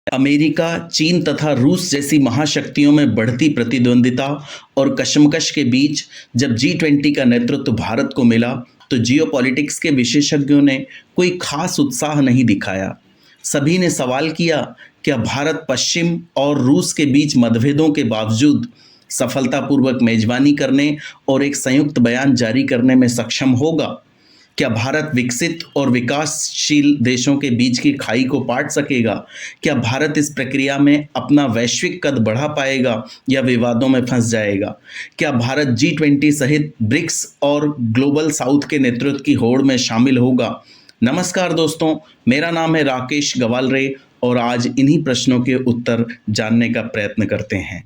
America, चीन तथा रूस जैसी महाशक्तियों में बढ़ती प्रतिद्वंदिता और कशमकश के बीच जब G20 का नेतृत्व भारत को मिला तो जियोपॉलिटिक्स के विशेषज्ञों ने कोई खास उत्साह नहीं दिखाया। सभी ने सवाल किया, क्या भारत पश्चिम और रूस के बीच मतभेदों के बावजूद सफलतापूर्वक मेजबानी करने और एक संयुक्त बयान जारी करने में सक्षम होगा? क्या भारत विकसित और विकासशील देशों के बीच की खाई को पाट सकेगा? क्या भारत इस प्रक्रिया में अपना वैश्विक कद बढ़ा पाएगा या विवादों में फंस जाएगा? क्या भारत G20 सहित ब्रिक्स और ग्लोबल साउथ के नेतृत्व की होड़ में शामिल होगा? नमस्कार दोस्तों, मेरा नाम है राकेश गवालरे और आज इन्हीं प्रश्नों के उत्तर जानने का प्रयत्न करते हैं।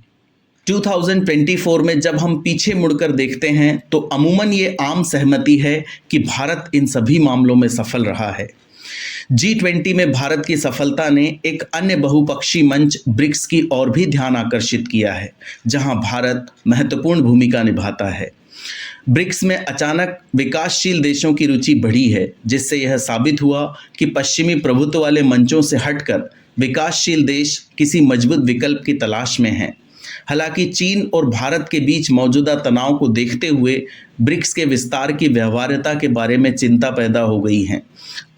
2024 में जब हम पीछे मुड़कर देखते हैं तो अमूमन ये आम सहमति है कि भारत इन सभी मामलों में सफल रहा है। G20 में भारत की सफलता ने एक अन्य बहुपक्षीय मंच ब्रिक्स की ओर भी ध्यान आकर्षित किया है, जहां भारत महत्वपूर्ण भूमिका निभाता है। ब्रिक्स में अचानक विकासशील देशों की रुचि बढ़ी है, जिससे यह साबित हुआ कि पश्चिमी प्रभुत्व वाले मंचों से हटकर विकासशील देश किसी मजबूत विकल्प की तलाश में हैं। हालांकि चीन और भारत के बीच मौजूदा तनाव को देखते हुए ब्रिक्स के विस्तार की व्यवहार्यता के बारे में चिंता पैदा हो गई है।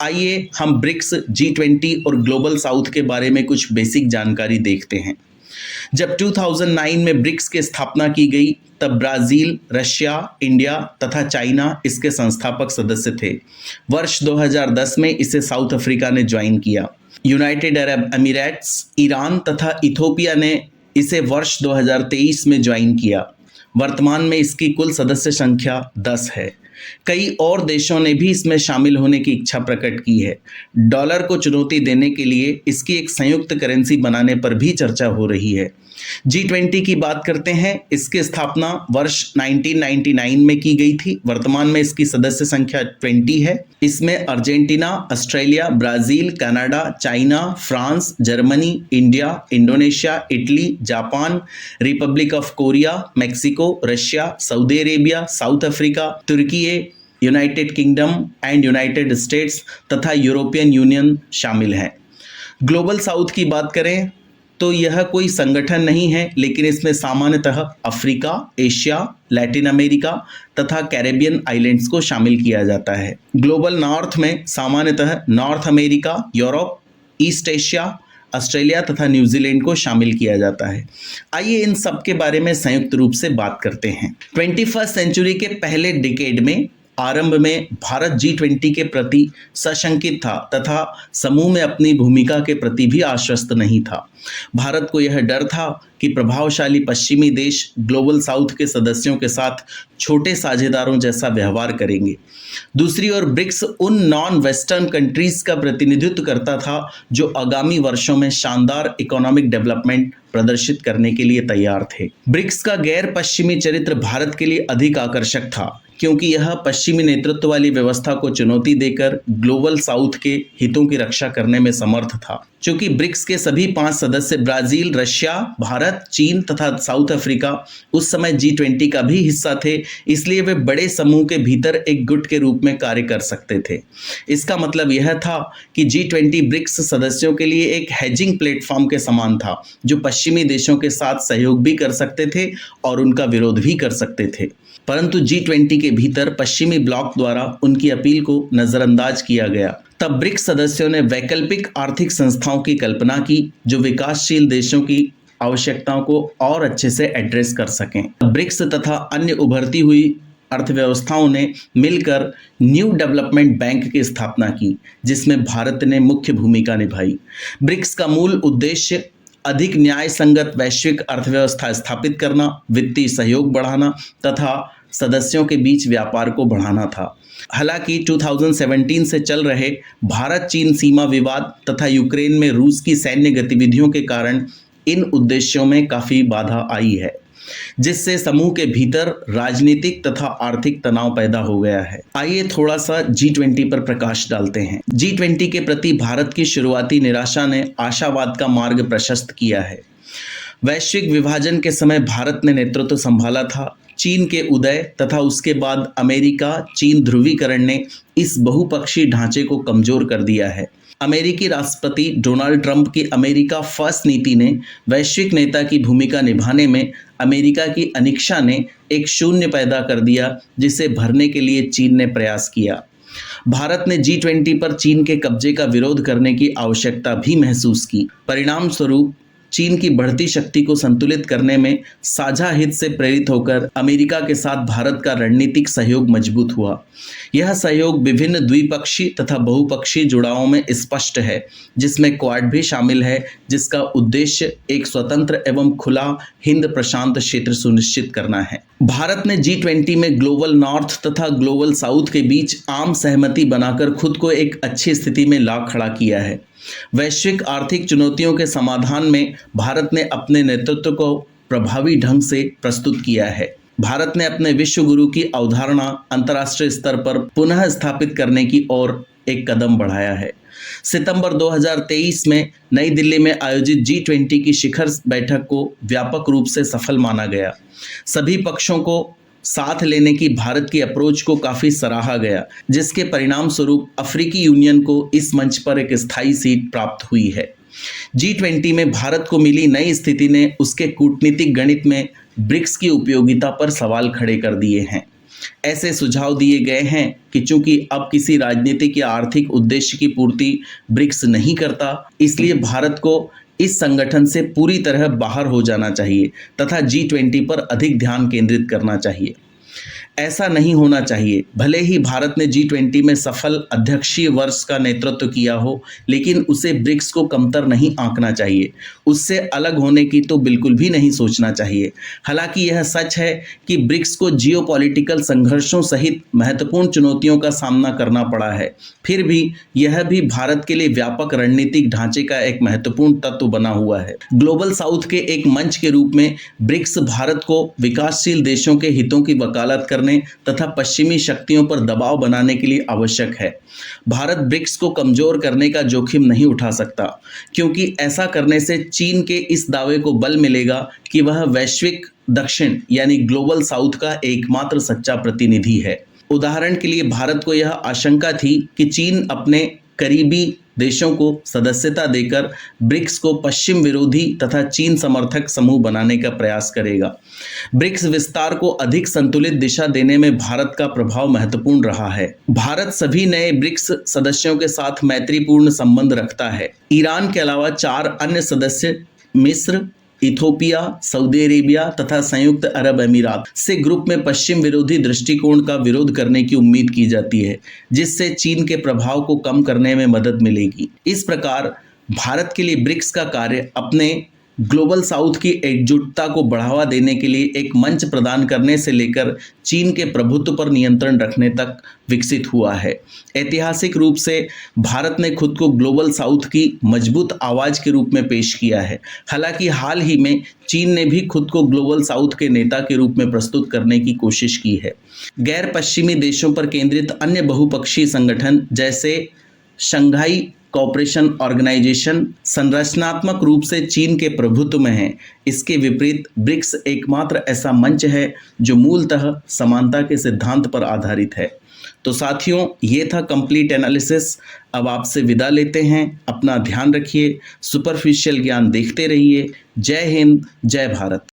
आइए हम ब्रिक्स, G20 और ग्लोबल साउथ के बारे में कुछ बेसिक जानकारी देखते हैं। जब 2009 में ब्रिक्स की स्थापना की गई तब ब्राज़ील, रशिया, इंडिया तथा चाइना इसके संस्थापक सदस्य थे। वर्ष 2010 में इसे साउथ अफ्रीका ने ज्वाइन किया। यूनाइटेड अरब अमीरात्स, ईरान तथा इथोपिया ने इसे वर्ष 2023 में ज्वाइन किया। वर्तमान में इसकी कुल सदस्य संख्या 10 है। कई और देशों ने भी इसमें शामिल होने की इच्छा प्रकट की है। डॉलर को चुनौती देने के लिए इसकी एक संयुक्त करेंसी बनाने पर भी चर्चा हो रही है। G20 की बात करते हैं। इसकी स्थापना वर्ष 1999 में की गई थी। वर्तमान में इसकी सदस्य संख्या 20 है। इसमें Argentina, Australia, Brazil, Canada, China, France, Germany, India, Indonesia, Italy, Japan, Republic of Korea, Mexico, Russia, Saudi Arabia, South Africa, Turkey, United Kingdom and United States तथा यूरोपियन यूनियन शामिल हैं। ग्लोबल साउथ की बात करें तो यह कोई संगठन नहीं है, लेकिन इसमें सामान्यतः अफ्रीका, एशिया, लैटिन अमेरिका तथा कैरेबियन आइलैंड्स को शामिल किया जाता है। ग्लोबल नॉर्थ में सामान्यतः north America, Europe, east Asia, Australia तथा न्यूजीलैंड को शामिल किया जाता है। आइए इन सब के बारे में संयुक्त रूप से बात करते हैं। 21st सेंचुरी के पहले डिकेड में आरंभ में भारत G20 के प्रति सशंकित था तथा समूह में अपनी भूमिका के प्रति भी आश्वस्त नहीं था। भारत को यह डर था कि प्रभावशाली पश्चिमी देश ग्लोबल साउथ के सदस्यों के साथ छोटे साझेदारों जैसा व्यवहार करेंगे। दूसरी ओर ब्रिक्स उन नॉन वेस्टर्न कंट्रीज का प्रतिनिधित्व करता था जो आगामी वर्षों में शानदार इकोनॉमिक डेवलपमेंट प्रदर्शित करने के लिए तैयार थे। ब्रिक्स का गैर पश्चिमी चरित्र भारत के लिए अधिक आकर्षक था, क्योंकि यह पश्चिमी नेतृत्व वाली व्यवस्था को चुनौती देकर ग्लोबल साउथ के हितों की रक्षा करने में समर्थ था। चूंकि ब्रिक्स के सभी 5 सदस्य ब्राज़ील, रशिया, भारत, चीन तथा साउथ अफ्रीका उस समय G20 का भी हिस्सा थे, इसलिए वे बड़े समूह के भीतर एक गुट के रूप में कार्य कर सकते थे। इसका मतलब यह था कि G20 ब्रिक्स सदस्यों के लिए एक हेजिंग प्लेटफॉर्म के समान था, जो पश्चिमी देशों के साथ सहयोग भी कर सकते थे और उनका विरोध भी कर सकते थे। परंतु G20 के भीतर पश्चिमी ब्लॉक द्वारा उनकी अपील को नजरअंदाज किया गया। तब ब्रिक्स सदस्यों ने वैकल्पिक आर्थिक संस्थाओं की कल्पना की जो विकासशील देशों की आवश्यकताओं को और अच्छे से एड्रेस कर सकें। ब्रिक्स तथा अन्य उभरती हुई अर्थव्यवस्थाओं ने मिलकर न्यू डेवलपमेंट बैंक की स्थापना की, जिसमें भारत ने मुख्य भूमिका निभाई। ब्रिक्स का मूल उद्देश्य अधिक न्याय संगत वैश्विक अर्थव्यवस्था स्थापित करना, वित्तीय सहयोग बढ़ाना तथा सदस्यों के बीच व्यापार को बढ़ाना था। हालांकि 2017 से चल रहे भारत चीन सीमा विवाद तथा यूक्रेन में रूस की सैन्य गतिविधियों के कारण इन उद्देश्यों में काफ़ी बाधा आई है, जिससे समूह के भीतर राजनीतिक तथा आर्थिक तनाव पैदा हो गया है। आइए थोड़ा सा G20 पर प्रकाश डालते हैं। G20 के प्रति भारत की शुरुआती निराशा ने आशावाद का मार्ग प्रशस्त किया है। वैश्विक विभाजन के समय भारत ने नेतृत्व संभाला था। चीन के उदय तथा उसके बाद अमेरिका चीन ध्रुवीकरण ने इस बहुपक्षीय ढांचे को कमजोर कर दिया है। अमेरिकी राष्ट्रपति डोनाल्ड ट्रंप की अमेरिका फर्स्ट नीति ने वैश्विक नेता की भूमिका निभाने में अमेरिका की अनिच्छा ने एक शून्य पैदा कर दिया, जिसे भरने के लिए चीन ने प्रयास किया। भारत ने G20 पर चीन के कब्जे का विरोध करने की आवश्यकता भी महसूस की। परिणाम स्वरूप चीन की बढ़ती शक्ति को संतुलित करने में साझा हित से प्रेरित होकर अमेरिका के साथ भारत का रणनीतिक सहयोग मजबूत हुआ। यह सहयोग विभिन्न द्विपक्षीय तथा बहुपक्षीय जुड़ावों में स्पष्ट है, जिसमें क्वाड भी शामिल है, जिसका उद्देश्य एक स्वतंत्र एवं खुला हिंद प्रशांत क्षेत्र सुनिश्चित करना है। भारत ने G20 में ग्लोबल नॉर्थ तथा ग्लोबल साउथ के बीच आम सहमति बनाकर खुद को एक अच्छी स्थिति में ला खड़ा किया है। वैश्विक आर्थिक चुनौतियों के समाधान में भारत ने अपने नेतृत्व को प्रभावी ढंग से प्रस्तुत किया है। भारत ने अपने विश्व गुरु की अवधारणा अंतर्राष्ट्रीय स्तर पर पुनः स्थापित करने की ओर एक कदम बढ़ाया है। सितंबर 2023 में नई दिल्ली में आयोजित G20 की शिखर बैठक को व्यापक रूप से सफल माना गया। सभी पक्षों को साथ लेने की भारत की अप्रोच को काफी सराहा गया, जिसके परिणाम स्वरूप अफ्रीकी यूनियन को इस मंच पर एक स्थायी सीट प्राप्त हुई है। G20 में भारत को मिली नई स्थिति ने उसके कूटनीतिक गणित में ब्रिक्स की उपयोगिता पर सवाल खड़े कर दिए हैं। ऐसे सुझाव दिए गए हैं कि चूंकि अब किसी राजनीतिक या आर्थिक उद्देश्य की पूर्ति ब्रिक्स नहीं करता, इसलिए भारत को इस संगठन से पूरी तरह बाहर हो जाना चाहिए तथा G20 पर अधिक ध्यान केंद्रित करना चाहिए। ऐसा नहीं होना चाहिए। भले ही भारत ने G20 में सफल अध्यक्षीय वर्ष का नेतृत्व किया हो, लेकिन उसे ब्रिक्स को कमतर नहीं आंकना चाहिए। उससे अलग होने की तो बिल्कुल भी नहीं सोचना चाहिए। हालांकि यह सच है कि ब्रिक्स को जियोपॉलिटिकल संघर्षों सहित महत्वपूर्ण चुनौतियों का सामना करना पड़ा है, फिर भी यह भी भारत के लिए व्यापक रणनीतिक ढांचे का एक महत्वपूर्ण तत्व बना हुआ है। ग्लोबल साउथ के एक मंच के रूप में ब्रिक्स भारत को विकासशील देशों के हितों की वकालत करने तथा पश्चिमी शक्तियों पर दबाव बनाने के लिए आवश्यक है। भारत ब्रिक्स को कमजोर करने का जोखिम नहीं उठा सकता, क्योंकि ऐसा करने से चीन के इस दावे को बल मिलेगा कि वह वैश्विक दक्षिण यानी ग्लोबल साउथ का एकमात्र सच्चा प्रतिनिधि है। उदाहरण के लिए भारत को यह आशंका थी कि चीन अपने करीबी देशों को सदस्यता देकर ब्रिक्स को पश्चिम विरोधी तथा चीन समर्थक समूह बनाने का प्रयास करेगा। ब्रिक्स विस्तार को अधिक संतुलित दिशा देने में भारत का प्रभाव महत्वपूर्ण रहा है। भारत सभी नए ब्रिक्स सदस्यों के साथ मैत्रीपूर्ण संबंध रखता है। ईरान के अलावा 4 अन्य सदस्य मिस्र, इथोपिया, सऊदी अरेबिया तथा संयुक्त अरब अमीरात से ग्रुप में पश्चिम विरोधी दृष्टिकोण का विरोध करने की उम्मीद की जाती है, जिससे चीन के प्रभाव को कम करने में मदद मिलेगी। इस प्रकार भारत के लिए ब्रिक्स का कार्य अपने ग्लोबल साउथ की एकजुटता को बढ़ावा देने के लिए एक मंच प्रदान करने से लेकर चीन के प्रभुत्व पर नियंत्रण रखने तक विकसित हुआ है। ऐतिहासिक रूप से भारत ने खुद को ग्लोबल साउथ की मजबूत आवाज के रूप में पेश किया है। हालांकि हाल ही में चीन ने भी खुद को ग्लोबल साउथ के नेता के रूप में प्रस्तुत करने की कोशिश की है। गैर पश्चिमी देशों पर केंद्रित अन्य बहुपक्षीय संगठन जैसे शंघाई कोऑपरेशन ऑर्गेनाइजेशन संरचनात्मक रूप से चीन के प्रभुत्व में है। इसके विपरीत ब्रिक्स एकमात्र ऐसा मंच है जो मूलतः समानता के सिद्धांत पर आधारित है। तो साथियों, ये था कंप्लीट एनालिसिस। अब आपसे विदा लेते हैं। अपना ध्यान रखिए, सुपरफिशियल ज्ञान देखते रहिए। जय हिंद, जय भारत।